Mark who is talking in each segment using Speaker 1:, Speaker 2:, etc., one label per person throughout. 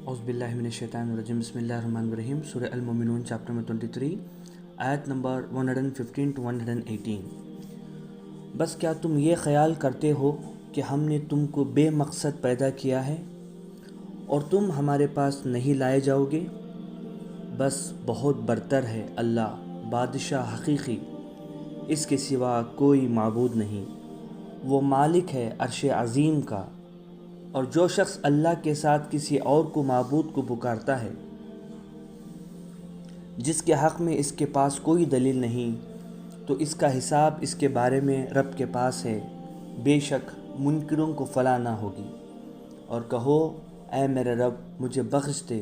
Speaker 1: اعوذ باللہ من الشیطان الرجیم بسم اللہ الرحمن الرحیم سورہ المومنون چیپٹر نمبر 23 آیت نمبر 115 to 118۔ بس کیا تم یہ خیال کرتے ہو کہ ہم نے تم کو بے مقصد پیدا کیا ہے اور تم ہمارے پاس نہیں لائے جاؤ گے؟ بس بہت برتر ہے اللہ بادشاہ حقیقی، اس کے سوا کوئی معبود نہیں، وہ مالک ہے عرش عظیم کا۔ اور جو شخص اللہ کے ساتھ کسی اور کو معبود کو پکارتا ہے جس کے حق میں اس کے پاس کوئی دلیل نہیں، تو اس کا حساب اس کے بارے میں رب کے پاس ہے، بے شک منکروں کو فلاح نہ ہوگی۔ اور کہو اے میرے رب مجھے بخش دے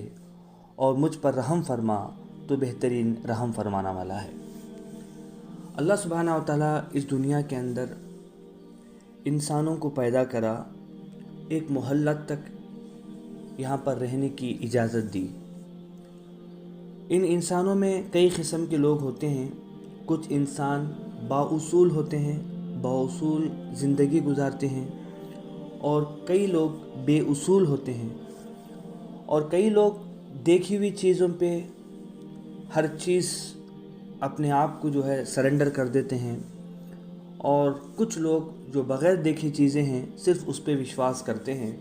Speaker 1: اور مجھ پر رحم فرما، تو بہترین رحم فرمانا والا ہے۔ اللہ سبحانہ و تعالیٰ اس دنیا کے اندر انسانوں کو پیدا کرا، ایک مہلت تک یہاں پر رہنے کی اجازت دی۔ ان انسانوں میں کئی قسم کے لوگ ہوتے ہیں، کچھ انسان بااصول ہوتے ہیں، بااصول زندگی گزارتے ہیں، اور کئی لوگ بے اصول ہوتے ہیں، اور کئی لوگ دیکھی ہوئی چیزوں پہ ہر چیز اپنے آپ کو سرنڈر کر دیتے ہیں، اور کچھ لوگ جو بغیر دیکھی چیزیں ہیں صرف اس پہ وشواس کرتے ہیں۔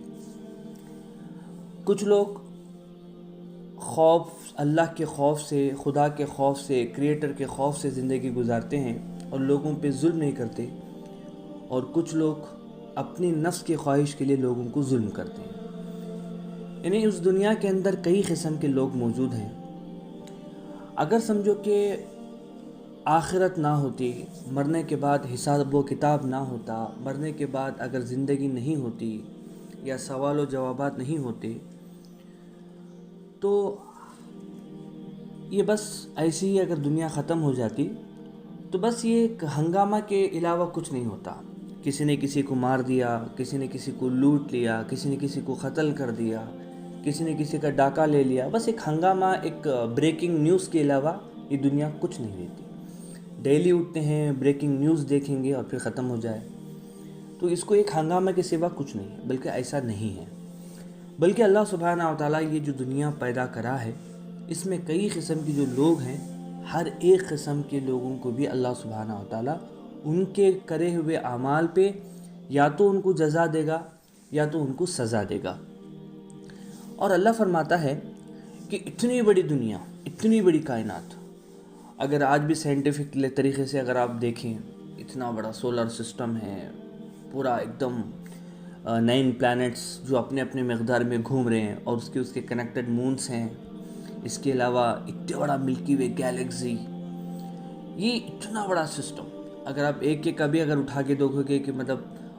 Speaker 1: کچھ لوگ اللہ کے خوف سے، خدا کے خوف سے، کریٹر کے خوف سے زندگی گزارتے ہیں اور لوگوں پہ ظلم نہیں کرتے، اور کچھ لوگ اپنی نفس کی خواہش کے لیے لوگوں کو ظلم کرتے ہیں۔ یعنی اس دنیا کے اندر کئی قسم کے لوگ موجود ہیں۔ اگر سمجھو کہ آخرت نہ ہوتی، مرنے کے بعد حساب و کتاب نہ ہوتا، مرنے کے بعد اگر زندگی نہیں ہوتی یا سوال و جوابات نہیں ہوتے، تو یہ بس ایسے ہی اگر دنیا ختم ہو جاتی تو بس یہ ایک ہنگامہ کے علاوہ کچھ نہیں ہوتا۔ کسی نے کسی کو مار دیا، کسی نے کسی کو لوٹ لیا، کسی نے کسی کو قتل کر دیا، کسی نے کسی کا ڈاکہ لے لیا، بس ایک ہنگامہ، ایک بریکنگ نیوز کے علاوہ یہ دنیا کچھ نہیں دیتی۔ ڈیلی اٹھتے ہیں، بریکنگ نیوز دیکھیں گے اور پھر ختم ہو جائے، تو اس کو ایک ہنگامہ کے سوا کچھ نہیں ہے، بلکہ ایسا نہیں ہے۔ بلکہ اللہ سبحانہ و تعالیٰ یہ جو دنیا پیدا کرا ہے، اس میں کئی قسم کی جو لوگ ہیں، ہر ایک قسم کے لوگوں کو بھی اللہ سبحانہ و تعالیٰ ان کے کرے ہوئے اعمال پہ یا تو ان کو جزا دے گا یا تو ان کو سزا دے گا۔ اور اللہ فرماتا ہے کہ اتنی بڑی دنیا، اتنی بڑی کائنات، اگر آج بھی سائنٹیفک طریقے سے اگر آپ دیکھیں، اتنا بڑا سولر سسٹم ہے، پورا ایک دم 9 پلانٹس جو اپنے اپنے مقدار میں گھوم رہے ہیں، اور اس کے کنیکٹڈ مونز ہیں، اس کے علاوہ اتنا بڑا ملکی وے گیلیکسی، یہ اتنا بڑا سسٹم اگر آپ ایک کبھی اگر اٹھا کے دیکھو گے کہ مطلب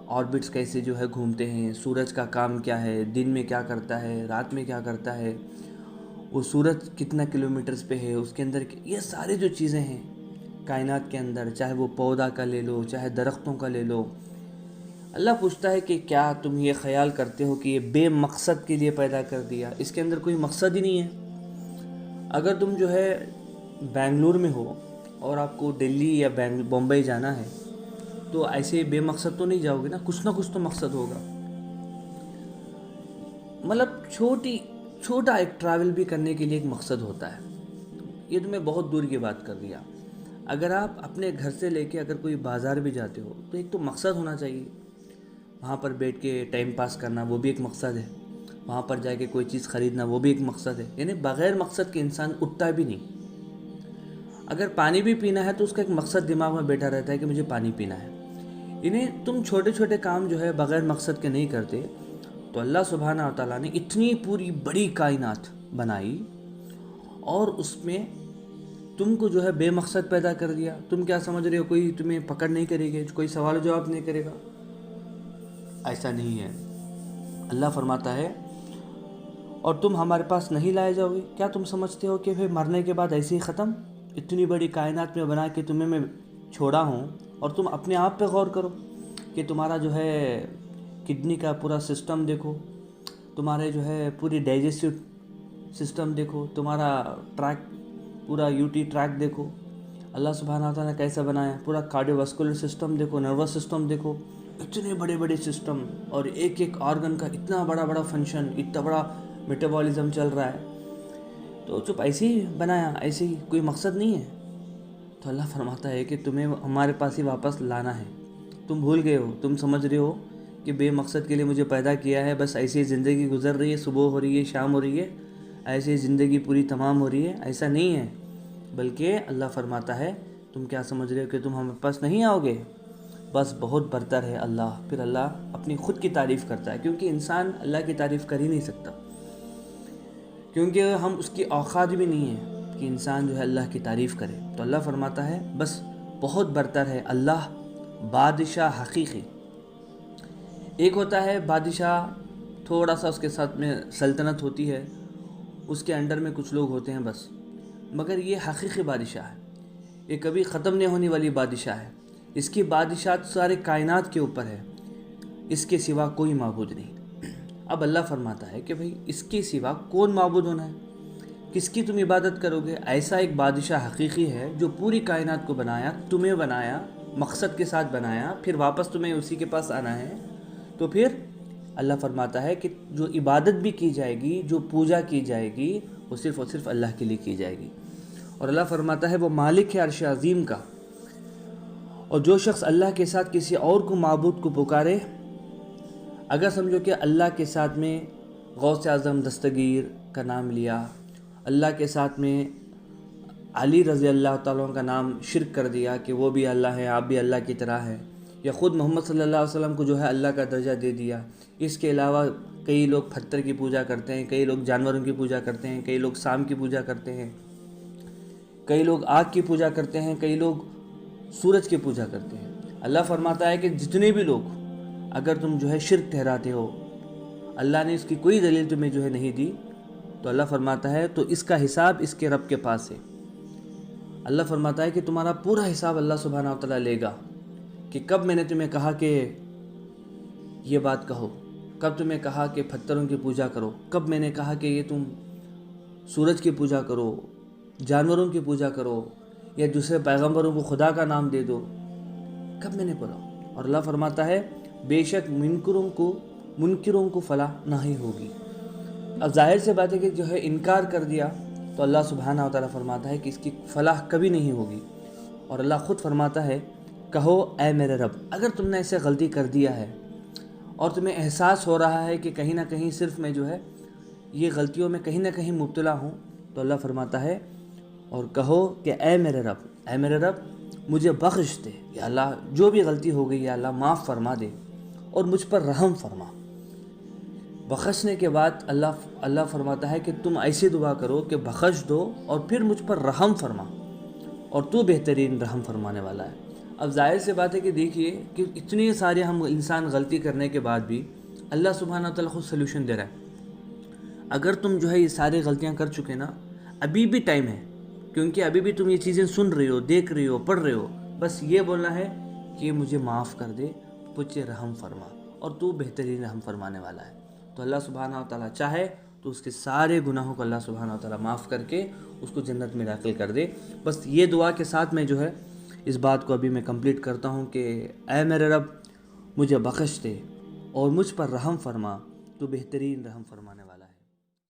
Speaker 1: آربٹس کیسے گھومتے ہیں، سورج کا کام کیا ہے، دن میں کیا کرتا ہے، رات میں کیا کرتا ہے، وہ سورج کتنا کلومیٹرز پہ ہے، اس کے اندر یہ سارے جو چیزیں ہیں کائنات کے اندر، چاہے وہ پودا کا لے لو، چاہے درختوں کا لے لو، اللہ پوچھتا ہے کہ کیا تم یہ خیال کرتے ہو کہ یہ بے مقصد کے لیے پیدا کر دیا؟ اس کے اندر کوئی مقصد ہی نہیں ہے۔ اگر تم بنگلور میں ہو اور آپ کو دلی یا بمبئی جانا ہے، تو ایسے بے مقصد تو نہیں جاؤ گے نا، کچھ نہ کچھ تو مقصد ہوگا۔ مطلب چھوٹا ایک ٹریول بھی کرنے کے لیے ایک مقصد ہوتا ہے۔ یہ تو میں بہت دور کی بات کر دیا۔ اگر آپ اپنے گھر سے لے کے اگر کوئی بازار بھی جاتے ہو تو ایک تو مقصد ہونا چاہیے، وہاں پر بیٹھ کے ٹائم پاس کرنا وہ بھی ایک مقصد ہے، وہاں پر جا کے کوئی چیز خریدنا وہ بھی ایک مقصد ہے۔ یعنی بغیر مقصد کے انسان اٹھتا بھی نہیں۔ اگر پانی بھی پینا ہے تو اس کا ایک مقصد دماغ میں بیٹھا رہتا ہے کہ مجھے پانی پینا ہے۔ یعنی تم چھوٹے چھوٹے کام بغیر مقصد کے نہیں کرتے، تو اللہ سبحانہ و تعالیٰ نے اتنی پوری بڑی کائنات بنائی اور اس میں تم کو بے مقصد پیدا کر دیا۔ تم کیا سمجھ رہے ہو کوئی تمہیں پکڑ نہیں کرے گا، کوئی سوال و جواب نہیں کرے گا؟ ایسا نہیں ہے۔ اللہ فرماتا ہے اور تم ہمارے پاس نہیں لائے جاؤ گے؟ کیا تم سمجھتے ہو کہ پھر مرنے کے بعد ایسے ہی ختم؟ اتنی بڑی کائنات میں بنا کے تمہیں میں چھوڑا ہوں، اور تم اپنے آپ پہ غور کرو کہ تمہارا کڈنی کا پورا سسٹم دیکھو، تمہارے پوری ڈائجسٹو سسٹم دیکھو، تمہارا ٹریک، پورا یوٹی ٹریک دیکھو، اللہ سبحانہ و تعالیٰ نے کیسا بنایا، پورا کارڈیو واسکولر سسٹم دیکھو، نروس سسٹم دیکھو، اتنے بڑے بڑے سسٹم، اور ایک ایک آرگن کا اتنا بڑا بڑا فنکشن، اتنا بڑا میٹابولزم چل رہا ہے، تو چپ ایسے ہی بنایا، ایسے ہی، کوئی مقصد نہیں ہے۔ تو اللہ فرماتا ہے کہ تمہیں ہمارے پاس ہی واپس لانا ہے، تم بھول گئے ہو، تم سمجھ رہے ہو کہ بے مقصد کے لیے مجھے پیدا کیا ہے، بس ایسے ہی زندگی گزر رہی ہے، صبح ہو رہی ہے، شام ہو رہی ہے، ایسے ہی زندگی پوری تمام ہو رہی ہے۔ ایسا نہیں ہے، بلکہ اللہ فرماتا ہے تم کیا سمجھ رہے ہو کہ تم ہمارے پاس نہیں آؤ گے؟ بس بہت برتر ہے اللہ۔ پھر اللہ اپنی خود کی تعریف کرتا ہے، کیونکہ انسان اللہ کی تعریف کر ہی نہیں سکتا، کیونکہ ہم اس کی اوقات بھی نہیں ہے کہ انسان جو ہے اللہ کی تعریف کرے۔ تو اللہ فرماتا ہے بس بہت برتر ہے اللہ، بادشاہ حقیقی۔ ایک ہوتا ہے بادشاہ، تھوڑا سا اس کے ساتھ میں سلطنت ہوتی ہے، اس کے انڈر میں کچھ لوگ ہوتے ہیں بس، مگر یہ حقیقی بادشاہ ہے، یہ کبھی ختم نہیں ہونے والی بادشاہ ہے۔ اس کی بادشاہت سارے کائنات کے اوپر ہے، اس کے سوا کوئی معبود نہیں۔ اب اللہ فرماتا ہے کہ بھئی اس کے سوا کون معبود ہونا ہے، کس کی تم عبادت کرو گے؟ ایسا ایک بادشاہ حقیقی ہے جو پوری کائنات کو بنایا، تمہیں بنایا، مقصد کے ساتھ بنایا، پھر واپس تمہیں اسی کے پاس آنا ہے۔ تو پھر اللہ فرماتا ہے کہ جو عبادت بھی کی جائے گی، جو پوجا کی جائے گی، وہ صرف اور صرف اللہ کے لیے کی جائے گی۔ اور اللہ فرماتا ہے وہ مالک ہے عرش عظیم کا، اور جو شخص اللہ کے ساتھ کسی اور کو معبود کو پکارے، اگر سمجھو کہ اللہ کے ساتھ میں غوث اعظم دستگیر کا نام لیا، اللہ کے ساتھ میں علی رضی اللہ تعالیٰ کا نام شرک کر دیا کہ وہ بھی اللہ ہے، آپ بھی اللہ کی طرح ہے، یا خود محمد صلی اللہ علیہ وسلم کو جو ہے اللہ کا درجہ دے دیا۔ اس کے علاوہ کئی لوگ پتھر کی پوجا کرتے ہیں، کئی لوگ جانوروں کی پوجا کرتے ہیں، کئی لوگ سام کی پوجا کرتے ہیں، کئی لوگ آگ کی پوجا کرتے ہیں، کئی لوگ سورج کی پوجا کرتے ہیں۔ اللہ فرماتا ہے کہ جتنے بھی لوگ اگر تم جو ہے شرک ٹھہراتے ہو، اللہ نے اس کی کوئی دلیل تمہیں جو ہے نہیں دی، تو اللہ فرماتا ہے تو اس کا حساب اس کے رب کے پاس ہے۔ اللہ فرماتا ہے کہ تمہارا پورا حساب اللہ سبحانہ و تعالیٰ لے گا کہ کب میں نے تمہیں کہا کہ یہ بات کہو، کب تمہیں کہا کہ پتھروں کی پوجا کرو، کب میں نے کہا کہ یہ تم سورج کی پوجا کرو، جانوروں کی پوجا کرو، یا دوسرے پیغمبروں کو خدا کا نام دے دو، کب میں نے بولا؟ اور اللہ فرماتا ہے بے شک منکروں کو فلاح نہیں ہوگی۔ اب ظاہر سے بات ہے کہ جو ہے انکار کر دیا تو اللہ سبحانہ و تعالیٰ فرماتا ہے کہ اس کی فلاح کبھی نہیں ہوگی۔ اور اللہ خود فرماتا ہے کہو اے میرے رب، اگر تم نے ایسے غلطی کر دیا ہے اور تمہیں احساس ہو رہا ہے کہ کہیں نہ کہیں صرف میں جو ہے یہ غلطیوں میں کہیں نہ کہیں مبتلا ہوں، تو اللہ فرماتا ہے اور کہو کہ اے میرے رب مجھے بخش دے، یا اللہ جو بھی غلطی ہو گئی یا اللہ معاف فرما دے اور مجھ پر رحم فرما۔ بخشنے کے بعد اللہ فرماتا ہے کہ تم ایسی دعا کرو کہ بخش دو اور پھر مجھ پر رحم فرما، اور تو بہترین رحم فرمانے والا ہے۔ اب ظاہر سے بات ہے کہ دیکھیے کہ اتنی سارے ہم انسان غلطی کرنے کے بعد بھی اللہ سبحانہ و تعالیٰ خود سلوشن دے رہا ہے۔ اگر تم جو ہے یہ سارے غلطیاں کر چکے نا، ابھی بھی ٹائم ہے، کیونکہ ابھی بھی تم یہ چیزیں سن رہی ہو، دیکھ رہی ہو، پڑھ رہے ہو، بس یہ بولنا ہے کہ مجھے معاف کر دے، مجھے رحم فرما، اور تو بہترین رحم فرمانے والا ہے۔ تو اللہ سبحانہ و تعالیٰ چاہے تو اس کے سارے گناہوں کو اللہ سبحانہ و تعالیٰ معاف کر کے اس کو جنت میں داخل کر دے۔ بس یہ دعا کے ساتھ میں جو ہے اس بات کو ابھی میں کمپلیٹ کرتا ہوں کہ اے میرے رب مجھے بخش دے اور مجھ پر رحم فرما، تو بہترین رحم فرمانے والا ہے۔